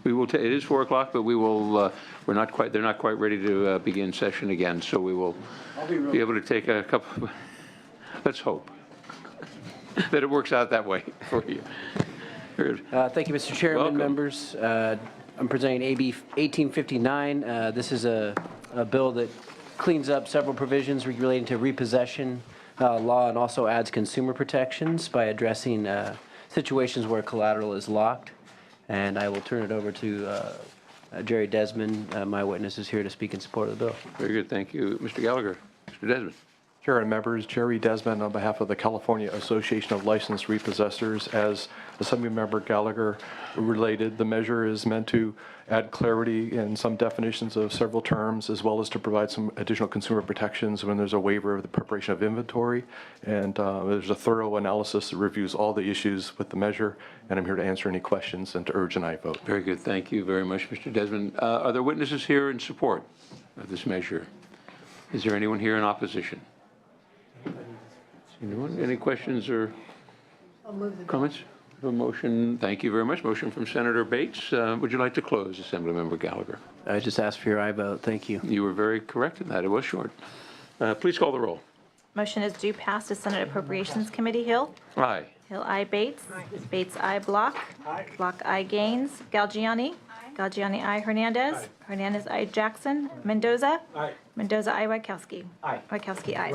We will. It is 4 o'clock, but we will. We're not quite. They're not quite ready to begin session again. So we will be able to take a couple. Let's hope that it works out that way for you. Thank you, Mr. Chairman, Welcome. members. I'm presenting AB 1859. This is a bill that cleans up several provisions relating to repossession law and also adds consumer protections by addressing situations where collateral is locked. And I will turn it over to Jerry Desmond. My witness is here to speak in support of the bill. Very good. Thank you, Mr. Gallagher. Mr. Desmond. Chair and members, Jerry Desmond on behalf of the California Association of Licensed Repossessors. As Assemblymember Gallagher related, the measure is meant to add clarity in some definitions of several terms, as well as to provide some additional consumer protections when there's a waiver of the preparation of inventory. And there's a thorough analysis that reviews all the issues with the measure, and I'm here to answer any questions and to urge an aye vote. Very good. Thank you very much, Mr. Desmond. Are there witnesses here in support of this measure? Is there anyone here in opposition? Anyone? Any questions or comments? A motion. Thank you very much. Motion from Senator Bates. Would you like to close, Assemblymember Gallagher? I just asked for your aye vote. Thank you. You were very correct in that. It was short. Please call the roll. Motion is due pass to Senate Appropriations Committee. Hill. Aye. Hill, aye. Bates. Bates, aye. Block. Block, aye. Gaines. Galgiani. Galgiani, aye. Hernandez. Hernandez, aye. Jackson. Mendoza. Mendoza, aye. Wachowski. Wachowski, aye.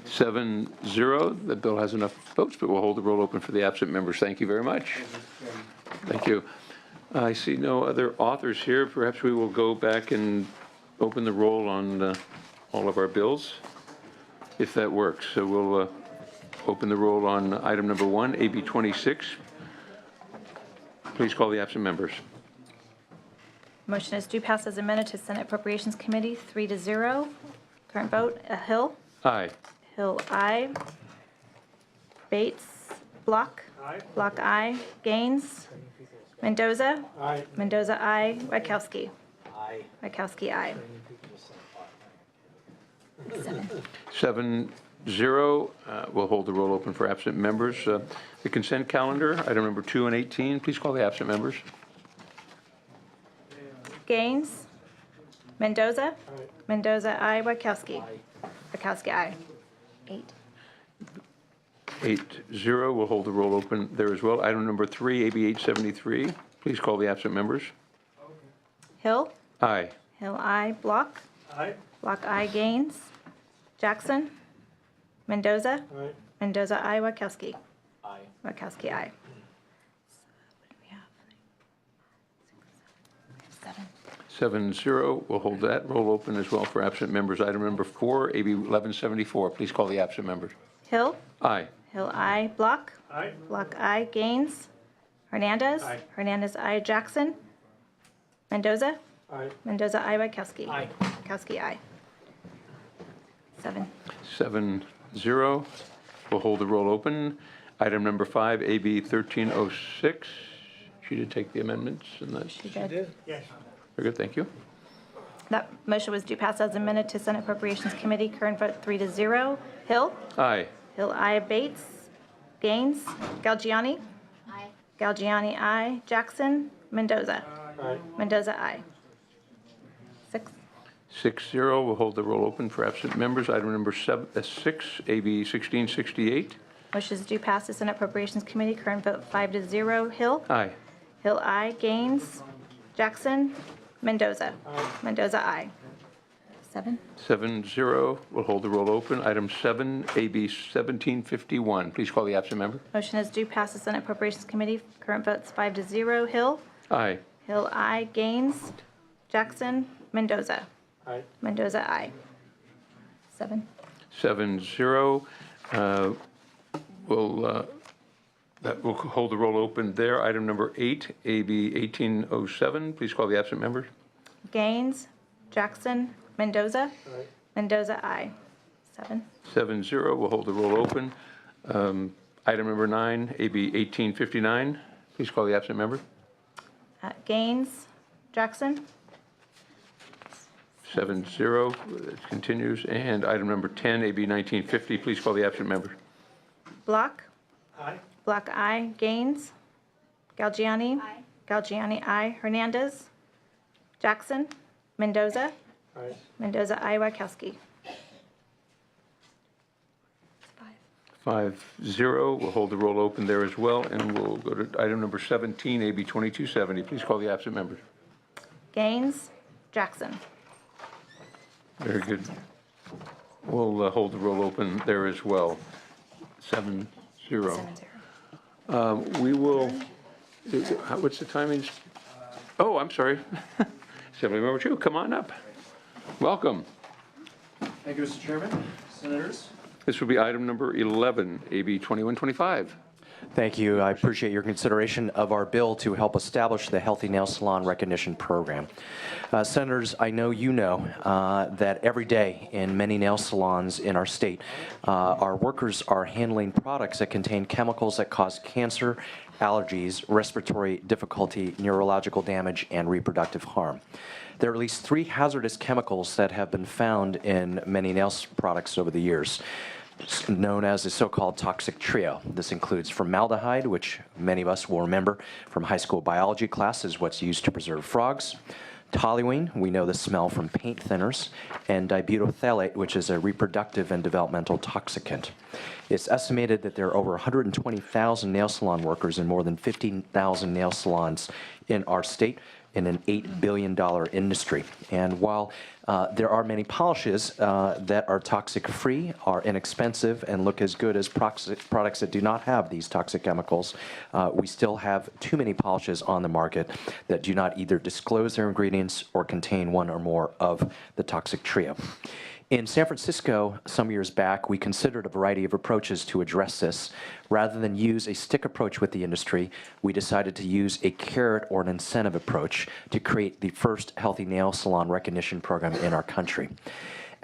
7-0. The bill has enough votes, but we'll hold the roll open for the absent members. Thank you very much. Thank you. I see no other authors here. Perhaps we will go back and open the roll on all of our bills, if that works. So we'll open the roll on item number 1, AB 26. Please call the absent members. Motion is due pass as amended to Senate Appropriations Committee, 3-0. Current vote, Hill. Aye. Hill, aye. Bates, Block. Block, aye. Gaines. Mendoza. Mendoza, aye. Wachowski. Wachowski, aye. 7-0. We'll hold the roll open for absent members. The consent calendar, item number 2 and 18. Please call the absent members. Gaines. Mendoza. Mendoza, aye. Wachowski. Wachowski, aye. 8-0. We'll hold the roll open there as well. Item number 3, AB 873. Please call the absent members. Hill. Aye. Hill, aye. Block. Block, aye. Gaines. Jackson. Mendoza. Mendoza, aye. Wachowski. Wachowski, aye. What do we have? 7-0. We'll hold that roll open as well for absent members. Item number 4, AB 1174. Please call the absent members. Hill. Aye. Hill, aye. Block. Block, aye. Gaines. Hernandez. Hernandez, aye. Jackson. Mendoza. Mendoza, aye. Wachowski. Wachowski, aye. 7-0. We'll hold the roll open. Item number 5, AB 1306. She did take the amendments and that. She did. Yes. Very good. Thank you. That motion was due pass as amended to Senate Appropriations Committee. Current vote 3-0. Hill. Aye. Hill, aye. Bates. Gaines. Galgiani. Aye. Galgiani, aye. Jackson. Mendoza. Mendoza, aye. 6-0. We'll hold the roll open for absent members. Item number 6, AB 1668. Motion is due pass to Senate Appropriations Committee. Current vote 5-0. Hill. Aye. Hill, aye. Gaines. Jackson. Mendoza. Mendoza, aye. 7-0. We'll hold the roll open. Item 7, AB 1751. Please call the absent member. Motion is due pass to Senate Appropriations Committee. Current votes 5-0. Hill. Aye. Hill, aye. Gaines. Jackson. Mendoza. Mendoza, aye. 7-0. We'll hold the roll open there. Item number 8, AB 1807. Please call the absent members. Gaines. Jackson. Mendoza. Mendoza, aye. 7-0. We'll hold the roll open. Item number 9, AB 1859. Please call the absent member. Gaines. Jackson. 7-0. It continues. And item number 10, AB 1950. Please call the absent member. Block. Aye. Block, aye. Gaines. Galgiani. Galgiani, aye. Hernandez. Jackson. Mendoza. Mendoza, aye. Wackowski. 5-0. We'll hold the roll open there as well, and we'll go to item number 17, AB 2270. Please call the absent members. Gaines. Jackson. Very good. We'll hold the roll open there as well. 7-0. We will, what's the timings? Oh, I'm sorry. Assemblymember Chu, come on up. Welcome. Thank you, Mr. Chairman, Senators. This will be item number 11, AB 2125. Thank you. I appreciate your consideration of our bill to help establish the Healthy Nail Salon Recognition Program. Senators, I know you know that every day in many nail salons in our state, our workers are handling products that contain chemicals that cause cancer, allergies, respiratory difficulty, neurological damage, and reproductive harm. There are at least 3 hazardous chemicals that have been found in many nail products over the years, known as the so-called toxic trio. This includes formaldehyde, which many of us will remember from high school biology class is what's used to preserve frogs. Toluene, we know the smell from paint thinners, and dibutylphthalate, which is a reproductive and developmental toxicant. It's estimated that there are over 120,000 nail salon workers in more than 15,000 nail salons in our state, in an $8 billion industry. And while there are many polishes that are toxic-free, are inexpensive, and look as good as products that do not have these toxic chemicals, we still have too many polishes on the market that do not either disclose their ingredients or contain one or more of the toxic trio. In San Francisco, some years back, we considered a variety of approaches to address this. Rather than use a stick approach with the industry, we decided to use a carrot or an incentive approach to create the first healthy nail salon recognition program in our country.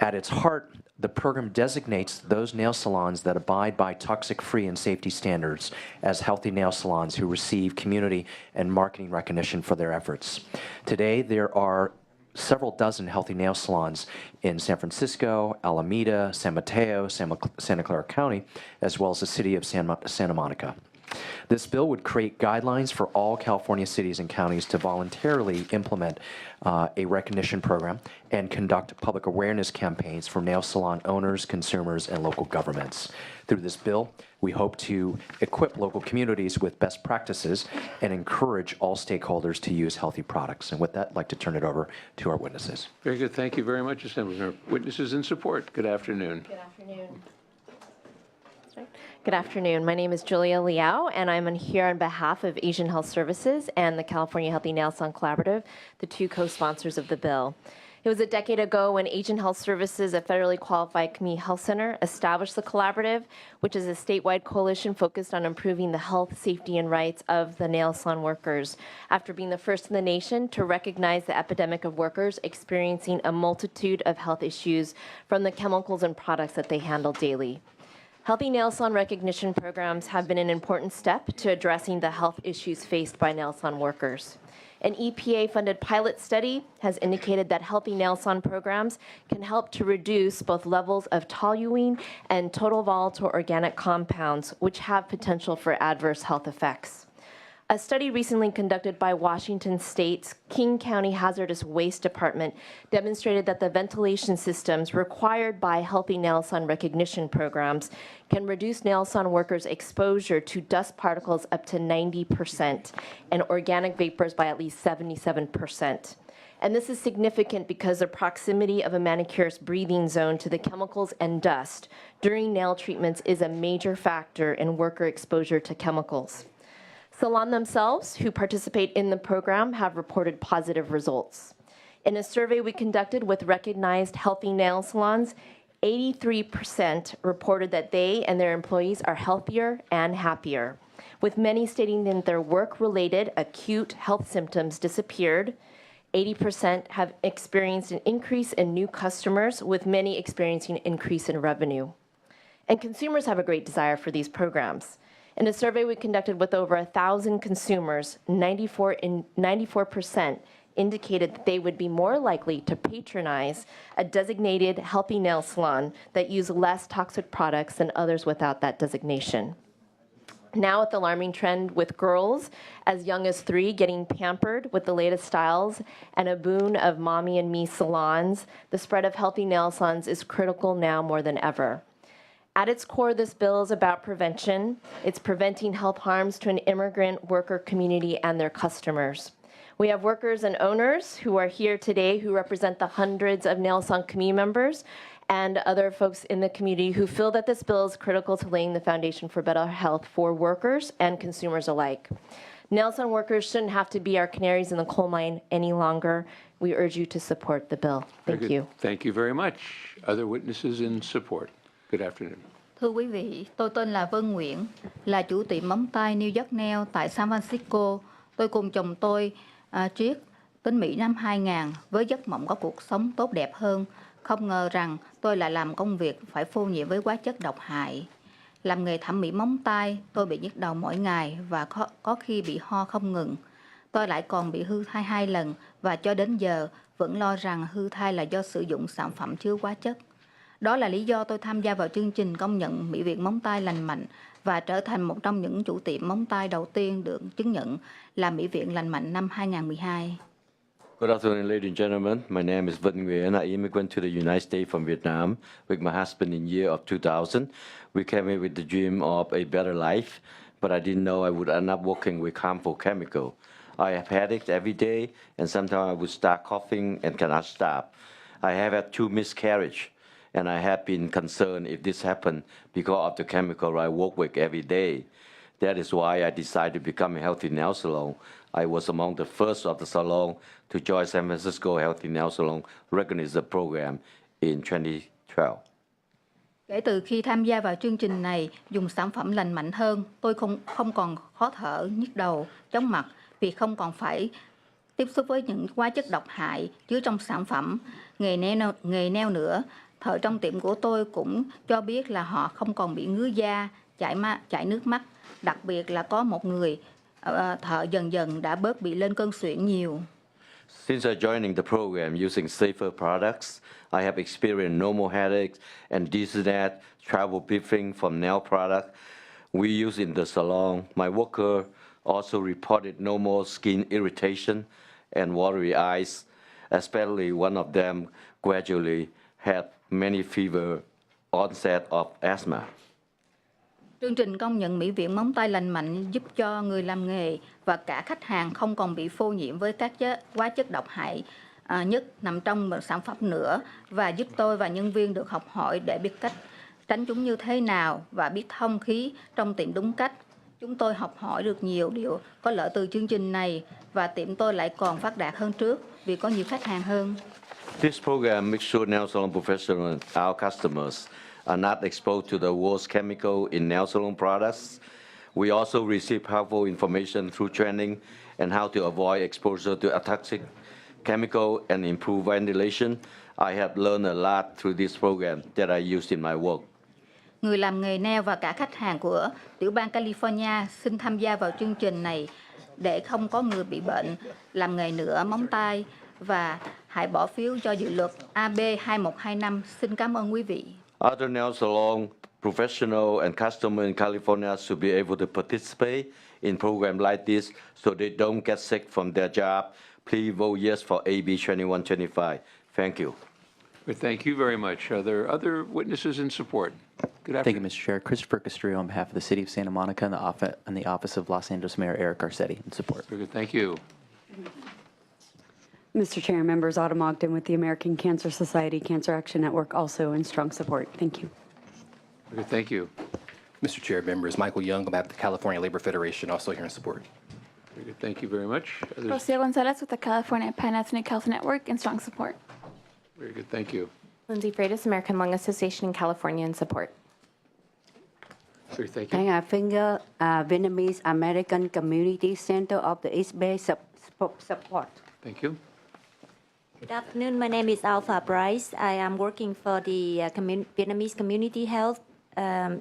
At its heart, the program designates those nail salons that abide by toxic-free and safety standards as healthy nail salons who receive community and marketing recognition for their efforts. Today, there are several dozen healthy nail salons in San Francisco, Alameda, San Mateo, Santa Clara County, as well as the city of Santa Monica. This bill would create guidelines for all California cities and counties to voluntarily implement a recognition program and conduct public awareness campaigns for nail salon owners, consumers, and local governments. Through this bill, we hope to equip local communities with best practices and encourage all stakeholders to use healthy products. And with that, I'd like to turn it over to our witnesses. Very good. Thank you very much, Assemblymember. Witnesses in support. Good afternoon. Good afternoon. Good afternoon. My name is Julia Liao, and I'm here on behalf of Asian Health Services and the California Healthy Nail Salon Collaborative, the 2 co-sponsors of the bill. It was a decade ago when Asian Health Services, a federally qualified community health center, established the collaborative, which is a statewide coalition focused on improving the health, safety, and rights of the nail salon workers, after being the first in the nation to recognize the epidemic of workers experiencing a multitude of health issues from the chemicals and products that they handle daily. Healthy nail salon recognition programs have been an important step to addressing the health issues faced by nail salon workers. An EPA-funded pilot study has indicated that healthy nail salon programs can help to reduce both levels of toluene and total volatile organic compounds, which have potential for adverse health effects. A study recently conducted by Washington State's King County Hazardous Waste Department demonstrated that the ventilation systems required by healthy nail salon recognition programs can reduce nail salon workers' exposure to dust particles up to 90% and organic vapors by at least 77%. And this is significant because the proximity of a manicurist's breathing zone to the chemicals and dust during nail treatments is a major factor in worker exposure to chemicals. Salon themselves, who participate in the program, have reported positive results. In a survey we conducted with recognized healthy nail salons, 83% reported that they and their employees are healthier and happier, with many stating that their work-related acute health symptoms disappeared. 80% have experienced an increase in new customers, with many experiencing an increase in revenue. And consumers have a great desire for these programs. In a survey we conducted with over 1,000 consumers, 94% indicated that they would be more likely to patronize a designated healthy nail salon that use less toxic products than others without that designation. Now with the alarming trend with girls as young as 3 getting pampered with the latest styles and a boon of mommy and me salons, the spread of healthy nail salons is critical now more than ever. At its core, this bill is about prevention. It's preventing health harms to an immigrant worker community and their customers. We have workers and owners who are here today who represent the hundreds of nail salon community members and other folks in the community who feel that this bill is critical to laying the foundation for better health for workers and consumers alike. Nail salon workers shouldn't have to be our canaries in the coal mine any longer. We urge you to support the bill. Very Thank good. you. Thank you very much. Other witnesses in support? Good afternoon. Thưa quý vị, tôi tên là Vân Nguyễn, là chủ tiệm móng tay New York Nail tại San Francisco. Tôi cùng chồng tôi, Triết, đến Mỹ năm 2000 với giấc mộng có cuộc sống tốt đẹp hơn. Không ngờ rằng tôi lại làm công việc phải phô nhiễm với hóa chất độc hại. Làm nghề thẩm mỹ móng tay, tôi bị nhức đầu mỗi ngày và có khi bị ho không ngừng. Tôi lại còn bị hư thai 2 lần và cho đến giờ vẫn lo rằng hư thai là do sử dụng sản phẩm chứa hóa chất. Đó là lý do tôi tham gia vào chương trình công nhận mỹ viện móng tay lành mạnh và trở thành một trong những chủ tiệm móng tay đầu tiên được chứng nhận là mỹ viện lành mạnh năm 2012. Good afternoon, ladies and gentlemen. My name is Vân Nguyen. I immigrated to the United States from Vietnam with my husband in the year of 2000. We came here with the dream of a better life, but I didn't know I would end up working with harmful chemical. I have headaches every day, and sometimes I would start coughing and cannot stop. I have had 2 miscarriages, and I have been concerned if this happened because of the chemical I work with every day. That is why I decided to become a healthy nail salon. I was among the first of the salon to join San Francisco Healthy Nail Salon Recognition Program in 2012. Kể từ khi tham gia vào chương trình này, dùng sản phẩm lành mạnh hơn, tôi không còn khó thở, nhức đầu, chóng mặt vì không còn phải tiếp xúc với những hóa chất độc hại chứa trong sản phẩm. Nghề nail nữa, thợ trong tiệm của tôi cũng cho biết là họ không còn bị ngứa da, chảy nước mắt. Đặc biệt là có một người thợ dần dần đã bớt bị lên cơn suyễn nhiều. Since joining the program using safer products, I have experienced no more headaches and dizziness, travel breathing from nail products we use in the salon. My worker also reported no more skin irritation and watery eyes, especially one of them gradually had many fever onset of asthma. Chương trình công nhận mỹ viện móng tay lành mạnh giúp cho người làm nghề và cả khách hàng không còn bị phô nhiễm với các hóa chất độc hại nhất nằm trong một sản phẩm nữa và giúp tôi và nhân viên được học hỏi để biết cách tránh chúng như thế nào và biết thông khí trong tiệm đúng cách. Chúng tôi học hỏi được nhiều điều có lợi từ chương trình này và tiệm tôi lại còn phát đạt hơn trước vì có nhiều khách hàng hơn. This program makes sure nail salon professionals, our customers, are not exposed to the worst chemical in nail salon products. We also receive helpful information through training and how to avoid exposure to a toxic chemical and improve ventilation. I have learned a lot through this program that I use in my work. Người làm nghề nail và cả khách hàng của tiểu bang California xin tham gia vào chương trình này để không có người bị bệnh làm nghề nữa móng tay và hãy bỏ phiếu cho dự luật AB 2125. Xin cảm ơn quý vị. Other nail salon professionals and customers in California should be able to participate in programs like this so they don't get sick from their job. Please vote yes for AB 2125. Thank you. Well, thank you very much. Are there other witnesses in support? Good Thank you, afternoon. Mr. Chair. Christopher Castillo on behalf of the City of Santa Monica and the Office of Los Angeles Mayor Eric Garcetti in support. Very good. Thank you. Mr. Chair, members, Autumn Ogden with the American Cancer Society Cancer Action Network, also in strong support. Thank you. Very good. Thank you. Mr. Chair, members, Michael Young on behalf of the California Labor Federation, also here in support. Very good. Thank you very much. Others? Rocio Gonzalez with the California Pan-Ethnic Health Network in strong support. Very good. Thank you. Lindsay Freitas, American Lung Association in California in support. Very thank you. Thank I finger Vietnamese American Community Center of the East Bay support. Thank you. Good afternoon. My name is Alpha Bryce. I am working for the Vietnamese Community Health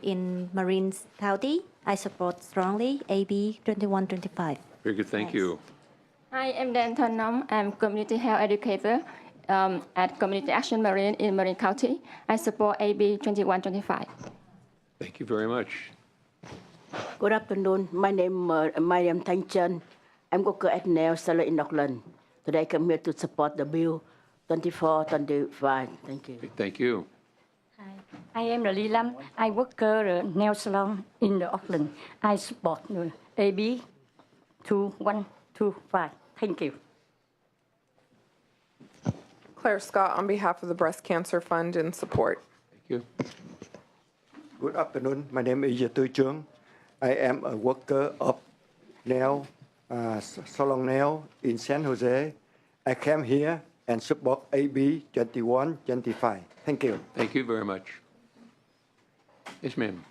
in Marin County. I support strongly AB 2125. Very good. Thank you. Hi, I'm Dan Thon Nom. I'm community health educator at Community Action Marine in Marin County. I support AB 2125. Thank you very much. Good afternoon. My name Thanh Trân. I'm worker at nail salon in Auckland. Today I come here to support the bill 2425. Thank you. Thank you. I am Lý Lâm. I work nail salon in the Auckland. I support AB 2125. Thank you. Claire Scott on behalf of the Breast Cancer Fund in support. Thank you. Good afternoon. My name is Tư Trương. I am a worker of nail salon nail in San Jose. I came here and support AB 2125. Thank you. Thank you very much. Yes, ma'am.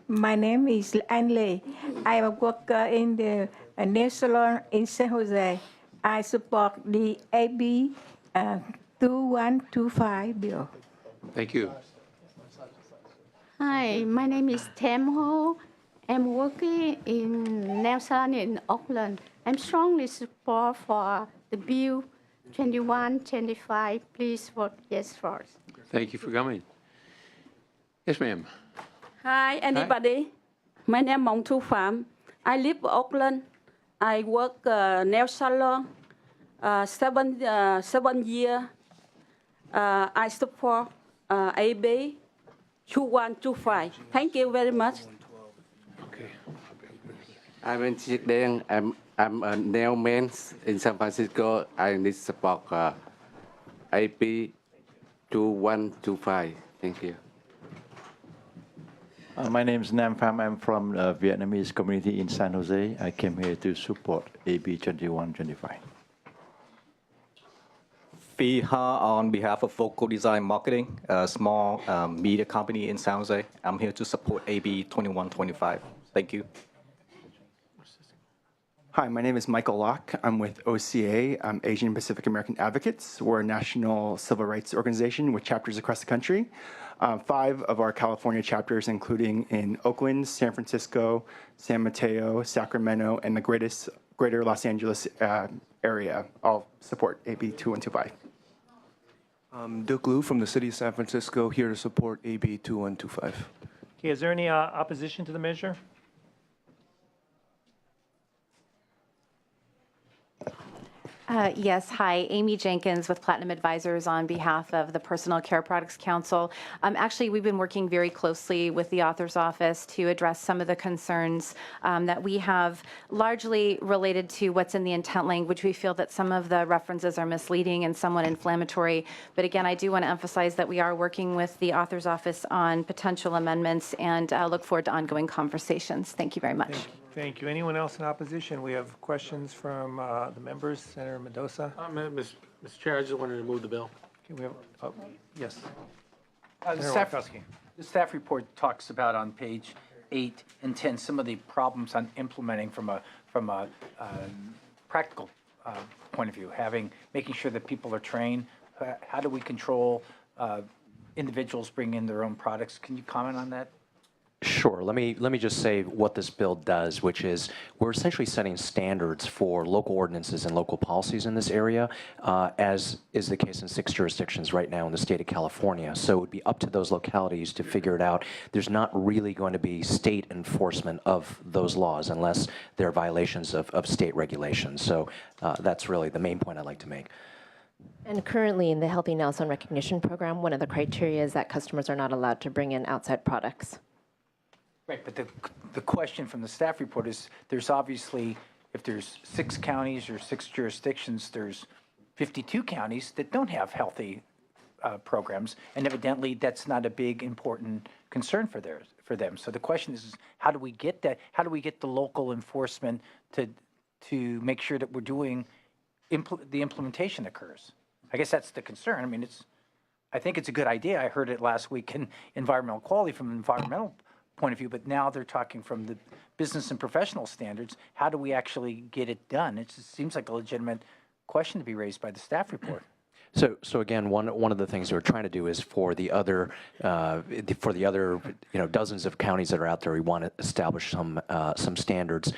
My name is Anne Lee. I am a worker in the nail salon in San Jose. I support the AB 2125 bill. Thank you. Hi, my name is Tam Ho. I'm working in nail salon in Auckland. I'm strongly support for the bill 2125. Please vote yes first. Thank you for coming. Yes, ma'am. Hi, anybody. My name is Mong Thu Pham. I live in Auckland. I work nail salon 7 years. I support AB 2125. Thank you very much. I'm in Chick I'm a nail man in San Francisco. I need support AB 2125. Thank you. My name is Nam Pham. I'm from the Vietnamese community in San Jose. I came here to support AB 2125. Phi Ha on behalf of Vocal Design Marketing, a small media company in San Jose. I'm here to support AB 2125. Thank you. Hi, my name is Michael Locke. I'm with OCA, Asian Pacific American Advocates. We're a national civil rights organization with chapters across the country. 5 of our California chapters, including in Oakland, San Francisco, San Mateo, Sacramento, and the greater Los Angeles area, all support AB 2125. Duke Liu from the city of San Francisco, here to support AB 2125. Okay, is there any opposition to the measure? Yes, hi, Amy Jenkins with Platinum Advisors on behalf of the Personal Care Products Council. Actually, we've been working very closely with the author's office to address some of the concerns that we have, largely related to what's in the intent language. We feel that some of the references are misleading and somewhat inflammatory. But again, I do want to emphasize that we are working with the author's office on potential amendments and look forward to ongoing conversations. Thank you very much. Thank you. Anyone else in opposition? We have questions from the members. Senator Mendoza. Mr. Chair, I just wanted to move the bill. Okay, we have, yes. The staff report talks about on page 8 and 10 some of the problems on implementing from a practical point of view, making sure that people are trained. How do we control individuals bringing in their own products? Can you comment on that? Sure. Let me just say what this bill does, which is we're essentially setting standards for local ordinances and local policies in this area, as is the case in 6 jurisdictions right now in the state of California. So it would be up to those localities to figure it out. There's not really going to be state enforcement of those laws unless they're violations of state regulations. So that's really the main point I'd like to make. And currently in the Healthy Nail Salon Recognition Program, one of the criteria is that customers are not allowed to bring in outside products. Right, but the question from the staff report is there's obviously, if there's 6 counties or 6 jurisdictions, there's 52 counties that don't have healthy programs, and evidently that's not a big important concern for them. So the question is how do we get that? How do we get the local enforcement to make sure that we're doing the implementation occurs? I guess that's the concern. I mean, I think it's a good idea. I heard it last week in environmental quality from an environmental point of view, but now they're talking from the business and professional standards. How do we actually get it done? It seems like a legitimate question to be raised by the staff report. So again, one of the things we're trying to do is for the other dozens of counties that are out there, we want to establish some standards.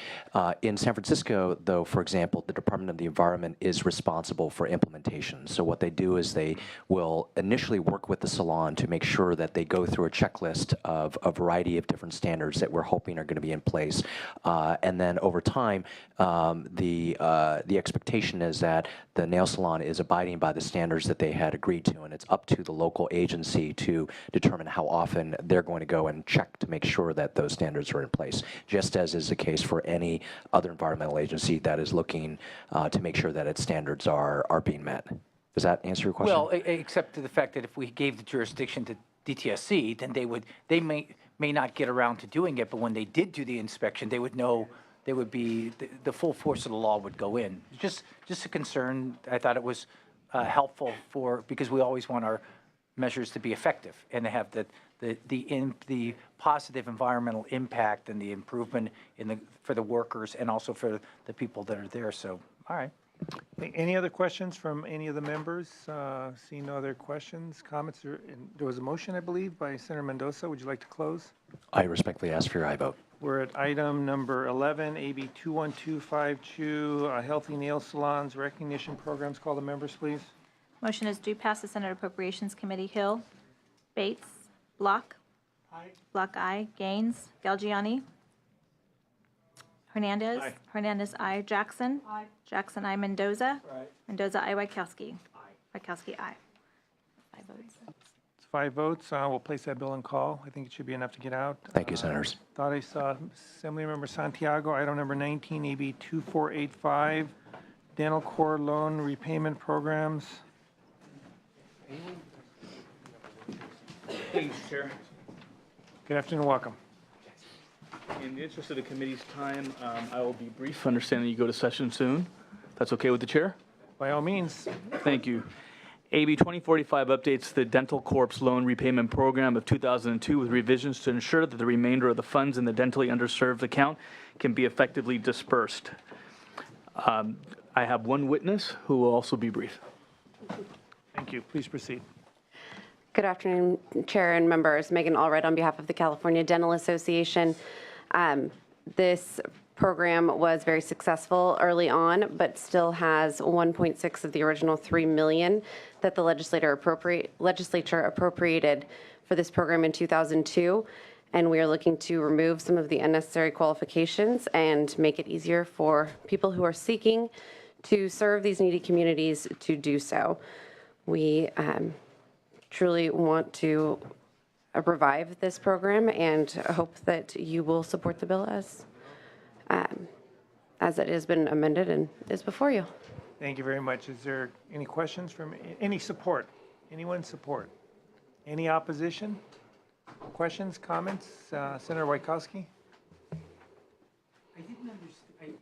In San Francisco, though, for example, the Department of the Environment is responsible for implementation. So what they do is they will initially work with the salon to make sure that they go through a checklist of a variety of different standards that we're hoping are going to be in place, and then over time, the expectation is that the nail salon is abiding by the standards that they had agreed to, and it's up to the local agency to determine how often they're going to go and check to make sure that those standards are in place, just as is the case for any other environmental agency that is looking to make sure that its standards are being met. Does that answer your question? Well, except to the fact that if we gave the jurisdiction to DTSC, then they may not get around to doing it, but when they did do the inspection, they would know. They would be the full force of the law would go in. Just a concern. I thought it was helpful because we always want our measures to be effective and to have the positive environmental impact and the improvement for the workers and also for the people that are there. So, all right. Any other questions from any of the members? Seeing no other questions, comments? There was a motion, I believe, by Senator Mendoza. Would you like to close? I respectfully ask for your aye vote. We're at item number 11, AB 21252, Healthy Nail Salons Recognition Programs. Call the members, please. Motion is due pass the Senate Appropriations Committee. Hill. Bates. Block. Aye. Block aye. Gaines. Galgiani. Hernandez. Aye. Hernandez aye. Jackson. Aye. Jackson aye. Mendoza. Aye. Mendoza aye. Wachowski. Aye. Wachowski aye. 5 votes. It's 5 votes. We'll place that bill in call. I think it should be enough to get out. Thank you, Senators. Thought I saw Assemblymember Santiago. Item number 19, AB 2485, Dental Core Loan Repayment Programs. Thank you, Chair. Good afternoon. Welcome. In the interest of the committee's time, I will be brief, understanding you go to session soon. That's okay with the chair? By all means. Thank you. AB 2045 updates the Dental Corps Loan Repayment Program of 2002 with revisions to ensure that the remainder of the funds in the dentally underserved account can be effectively dispersed. I have one witness who will also be brief. Thank you. Please proceed. Good afternoon, Chair and members. Megan Allred on behalf of the California Dental Association. This program was very successful early on, but still has 1.6 of the original $3 million that the legislature appropriated for this program in 2002. And we are looking to remove some of the unnecessary qualifications and make it easier for people who are seeking to serve these needy communities to do so. We truly want to revive this program and hope that you will support the bill as it has been amended and is before you. Thank you very much. Is there any questions from any support? Anyone support? Any opposition? Questions, comments? Senator Wachowski?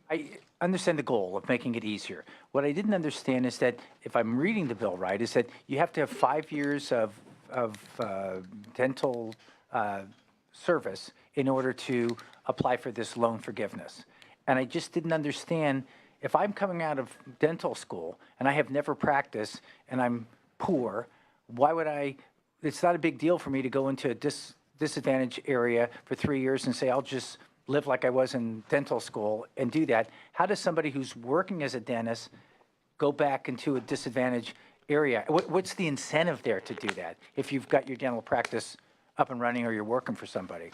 I understand the goal of making it easier. What I didn't understand is that, if I'm reading the bill right, is that you have to have 5 years of dental service in order to apply for this loan forgiveness. And I just didn't understand, if I'm coming out of dental school and I have never practiced and I'm poor, why would it's not a big deal for me to go into a disadvantaged area for 3 years and say, I'll just live like I was in dental school and do that. How does somebody who's working as a dentist go back into a disadvantaged area? What's the incentive there to do that if you've got your dental practice up and running or you're working for somebody?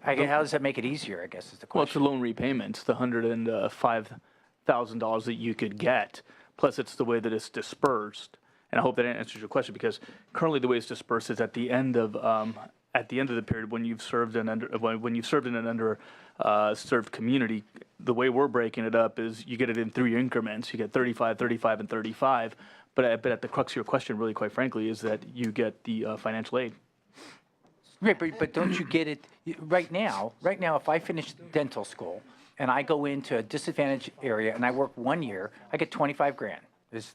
How does that make it easier, I guess, is the question. Well, it's a loan repayment, the $105,000 that you could get, plus it's the way that it's dispersed. And I hope that answers your question, because currently the way it's dispersed is at the end of the period when you've served in an underserved community. The way we're breaking it up is you get it in 3 increments. You get 35, 35, and 35. But at the crux of your question, really, quite frankly, is that you get the financial aid. Right, but don't you get it right now? Right now, if I finish dental school and I go into a disadvantaged area and I work 1 year, I get $25,000.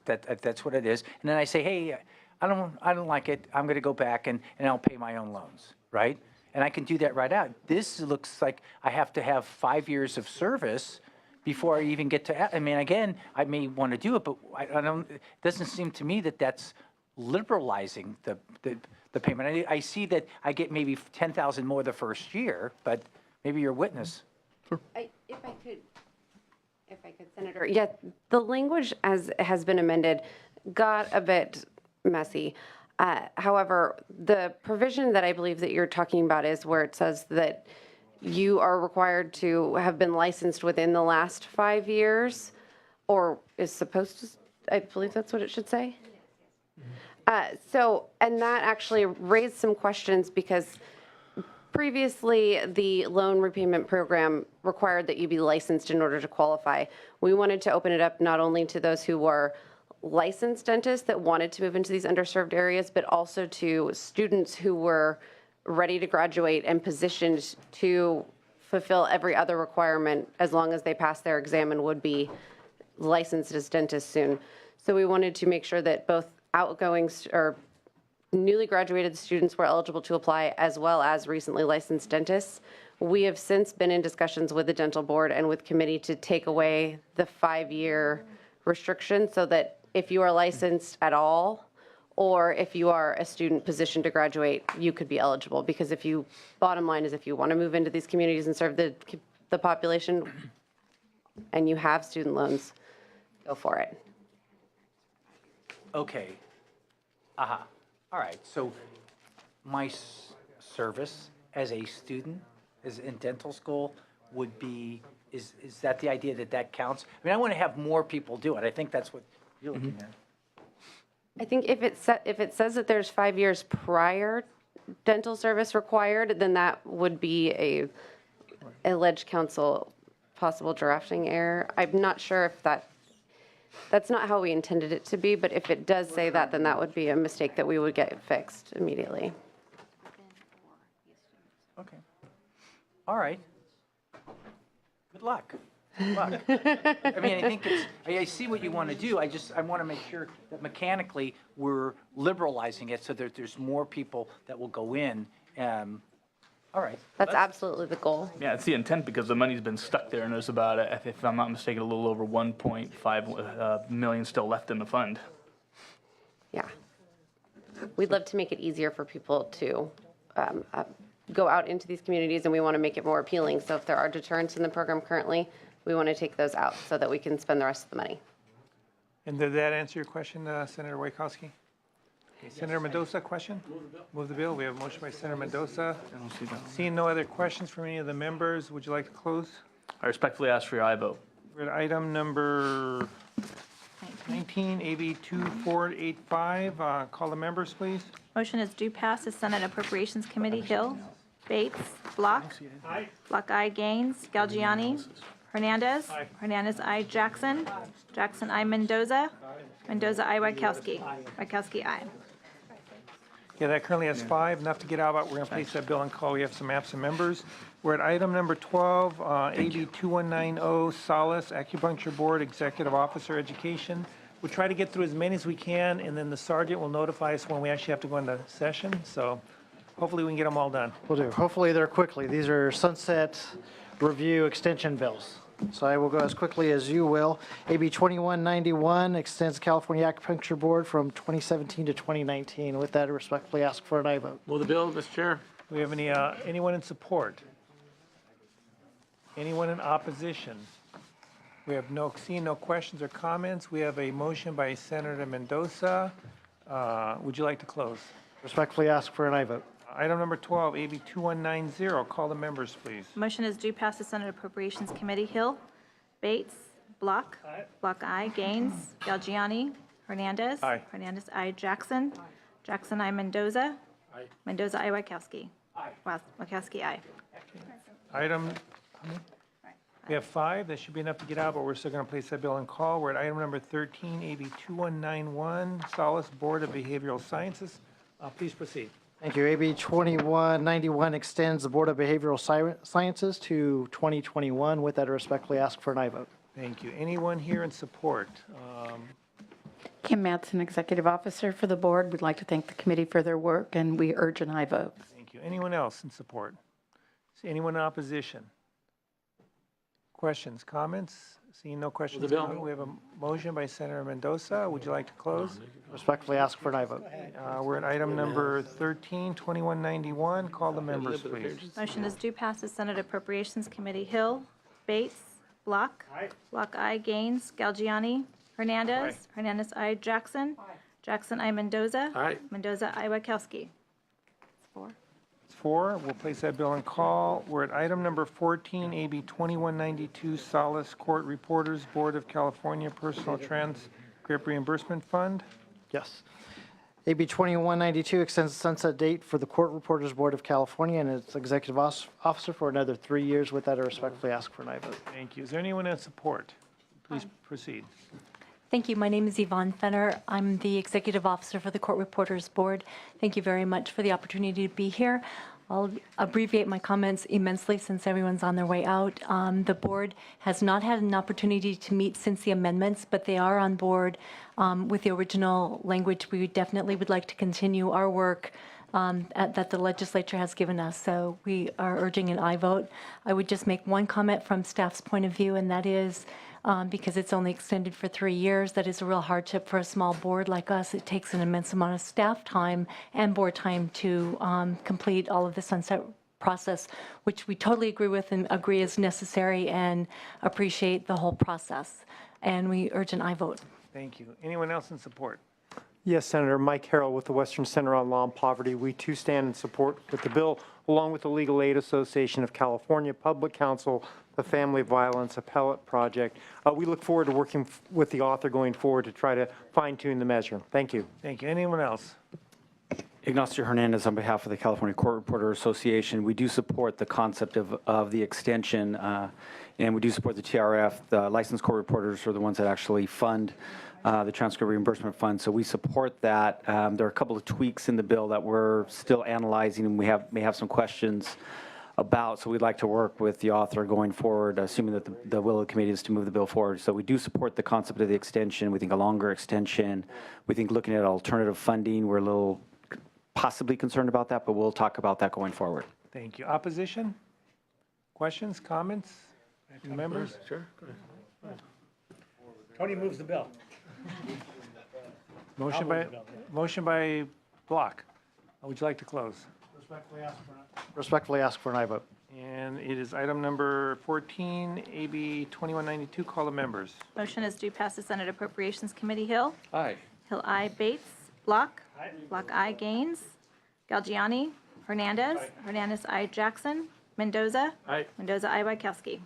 That's what it is. And then I say, hey, I don't like it. I'm going to go back and I'll pay my own loans, right? And I can do that right out. This looks like I have to have 5 years of service before I even get to, I mean, again, I may want to do it, but I don't, it doesn't seem to me that that's liberalizing the payment. I see that I get maybe 10,000 more the first year, but maybe you're a witness. If I could, Senator, yeah, the language as has been amended got a bit messy. However, the provision that I believe that you're talking about is where it says that you are required to have been licensed within the last 5 years, or is supposed to, I believe that's what it should say. And that actually raised some questions because previously the loan repayment program required that you be licensed in order to qualify. We wanted to open it up not only to those who were licensed dentists that wanted to move into these underserved areas, but also to students who were ready to graduate and positioned to fulfill every other requirement as long as they passed their exam and would be licensed as dentists soon. So we wanted to make sure that both outgoing or newly graduated students were eligible to apply, as well as recently licensed dentists. We have since been in discussions with the dental board and with committee to take away the 5-year restriction so that if you are licensed at all, or if you are a student positioned to graduate, you could be eligible. Because if you, bottom line is if you want to move into these communities and serve the population and you have student loans, go for it. Okay. Aha. All right. So my service as a student, as in dental school, would be, is that the idea that that counts? I mean, I want to have more people do it. I think that's what you're looking at. I think if it says that there's 5 years prior dental service required, then that would be a alleged council possible drafting error. I'm not sure if that's not how we intended it to be, but if it does say that, then that would be a mistake that we would get fixed immediately. Okay. All right. Good luck. Good luck. I mean, I think it's, I see what you want to do. I want to make sure that mechanically we're liberalizing it so that there's more people that will go in. All right. That's absolutely the goal. Yeah, it's the intent because the money's been stuck there and there's about, if I'm not mistaken, a little over 1.5 million still left in the fund. Yeah. We'd love to make it easier for people to go out into these communities, and we want to make it more appealing. So if there are deterrents in the program currently, we want to take those out so that we can spend the rest of the money. And did that answer your question, Senator Wachowski? Okay, Senator Mendoza, question? Move the bill. We have a motion by Senator Mendoza. Seeing no other questions from any of the members, would you like to close? I respectfully ask for your aye vote. We're at item number 19, AB 2485. Call the members, please. Motion is due pass the Senate Appropriations Committee. Hill, Bates, Block. Block I, Gaines, Galgiani, Hernandez. Hernandez I, Jackson. Jackson I, Mendoza. Mendoza I, Wachowski. Wachowski I. Yeah, that currently has 5, enough to get out about. We're going to place that bill on call. We have some absent members. We're at item number 12, AB 2190, Solace Acupuncture Board Executive Officer Education. We'll try to get through as many as we can, and then the sergeant will notify us when we actually have to go into session. So hopefully we can get them all done. Will do. Hopefully they're quickly. These are sunset review extension bills. So I will go as quickly as you will. AB 2191 extends California Acupuncture Board from 2017 to 2019. With that, I respectfully ask for an aye vote. Move the bill, Mr. Chair. Do we have any anyone in support? Anyone in opposition? We have seeing no questions or comments. We have a motion by Senator Mendoza. Would you like to close? Respectfully ask for an aye vote. Item number 12, AB 2190. Call the members, please. Motion is due pass the Senate Appropriations Committee. Hill, Bates, Block. Block I, Gaines, Galgiani, Hernandez. Hernandez I, Jackson. Jackson I, Mendoza. Mendoza I, Wachowski. Wachowski I. Item, we have 5. That should be enough to get out, but we're still going to place that bill on call. We're at item number 13, AB 2191, Solace Board of Behavioral Sciences. Please proceed. Thank you. AB 2191 extends the Board of Behavioral Sciences to 2021. With that, I respectfully ask for an aye vote. Thank you. Anyone here in support? Kim Madsen, Executive Officer for the Board. We'd like to thank the committee for their work, and we urge an aye vote. Thank you. Anyone else in support? Anyone in opposition? Questions, comments? Seeing no questions, Move the bill. comment, we have a motion by Senator Mendoza. Would you like to close? Respectfully ask for an aye vote. We're at item number 13, 2191. Call the members, please. Motion is due passes Senate Appropriations Committee. Hill, Bates, Block. Block I, Gaines, Galgiani, Hernandez. Hernandez, I, Jackson. Jackson, I, Mendoza. Aye. Mendoza, I, Wachowski. It's 4. It's 4. We'll place that bill on call. We're at item number 14, AB 2192, Solace Court Reporters Board of California Personal Transcript Reimbursement Fund. Yes. AB 2192 extends the sunset date for the Court Reporters Board of California and its executive officer for another 3 years. With that, I respectfully ask for an aye vote. Thank you. Is there anyone in support? Please proceed. Thank you. My name is Yvonne Fenner. I'm the Executive Officer for the Court Reporters Board. Thank you very much for the opportunity to be here. I'll abbreviate my comments immensely since everyone's on their way out. The board has not had an opportunity to meet since the amendments, but they are on board with the original language. We definitely would like to continue our work that the legislature has given us. So we are urging an aye vote. I would just make one comment from staff's point of view, and that is because it's only extended for 3 years, that is a real hardship for a small board like us. It takes an immense amount of staff time and board time to complete all of the sunset process, which we totally agree with and agree is necessary and appreciate the whole process. And we urge an aye vote. Thank you. Anyone else in support? Yes, Senator. Mike Harrell with the Western Center on Law and Poverty. We too stand in support with the bill, along with the Legal Aid Association of California, Public Counsel, the Family Violence Appellate Project. We look forward to working with the author going forward to try to fine-tune the measure. Thank you. Thank you. Anyone else? Ignacio Hernandez on behalf of the California Court Reporter Association. We do support the concept of the extension, and we do support the TRF. The licensed court reporters are the ones that actually fund the transcript reimbursement fund, so we support that. There are a couple of tweaks in the bill that we're still analyzing, and we may have some questions about, so we'd like to work with the author going forward, assuming that the will of the committee is to move the bill forward. So we do support the concept of the extension. We think a longer extension. We think looking at alternative funding, we're a little possibly concerned about that, but we'll talk about that going forward. Thank you. Opposition? Questions, comments from members? Sure. Go ahead. Tony moves the bill. Motion by Block. Would you like to close? Respectfully ask for an aye vote. And it is item number 14, AB 2192. Call the members. Motion is due pass the Senate Appropriations Committee. Hill. Aye. Hill, I, Bates. Block. Block, I, Gaines. Galgiani. Hernandez. Hernandez, I, Jackson. Mendoza. Aye. Mendoza, I, Wachowski.